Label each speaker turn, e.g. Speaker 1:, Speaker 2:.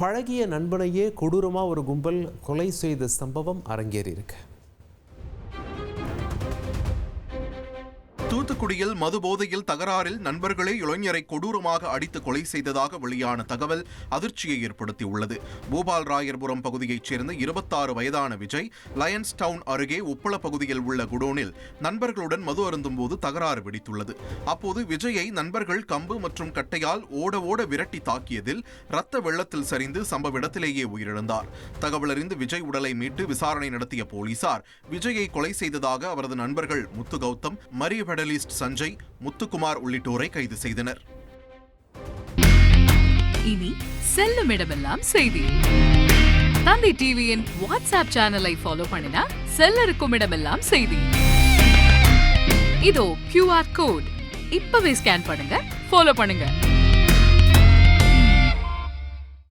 Speaker 1: பழகிய நண்பனையே கொடூரமா ஒரு கும்பல் கொலை செய்த சம்பவம் அரங்கேறியிருக்கு.
Speaker 2: தூத்துக்குடியில் மது போதையில் தகராறில் நண்பர்களே இளைஞரை கொடூரமாக அடித்து கொலை செய்ததாக வெளியான தகவல் அதிர்ச்சியை ஏற்படுத்தியுள்ளது. பூபால் ராயர்புரம் பகுதியைச் சேர்ந்த 26 வயதான விஜய் லயன்ஸ் டவுன் அருகே உப்பள பகுதியில் உள்ள குடோனில் நண்பர்களுடன் மது அருந்தும் போது தகராறு வெடித்துள்ளது. அப்போது விஜயை நண்பர்கள் கம்பு மற்றும் கட்டையால் ஓட ஓட விரட்டி தாக்கியதில் ரத்த வெள்ளத்தில் சரிந்து சம்பவ இடத்திலேயே உயிரிழந்தார். தகவலறிந்து விஜய் உடலை மீட்டு விசாரணை நடத்திய போலீசார் விஜயை கொலை செய்ததாக அவரது நண்பர்கள் முத்து கௌதம், மரிய சஞ்சய், முத்துக்குமார் உள்ளிட்டோரை கைது செய்தனர்.
Speaker 3: இனி செல்லும் இடமெல்லாம் செய்தி. தந்தை டிவியின் வாட்ஸ்அப் சேனலை ஃபாலோ பண்ணினா செல்ல இருக்கும் இடமெல்லாம் செய்தி. இதோ QR கோட் இப்பவே ஸ்கேன் பண்ணுங்க, ஃபாலோ பண்ணுங்க.